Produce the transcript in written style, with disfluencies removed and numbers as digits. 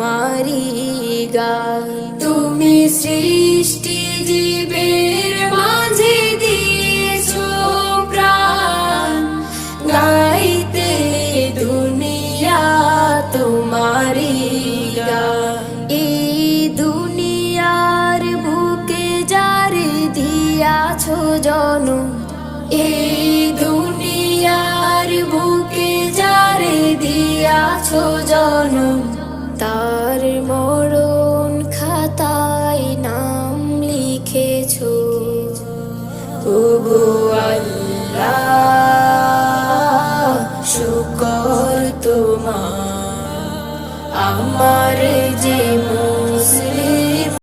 তোমারি গান। তুমি সৃষ্টি জীবের মাঝে দিয়েছো প্রাণ, গাইতে দুনিয়া তোমারি গান। এই দুনিয়ার বুকে যারে দিয়াছো জনম, এই দুনিয়ার বুকে যারে দিয়াছো জনম, তার মরণ খাতায় নাম লিখেছো। ওগো আল্লাহ শুকর তোমার, আমার যে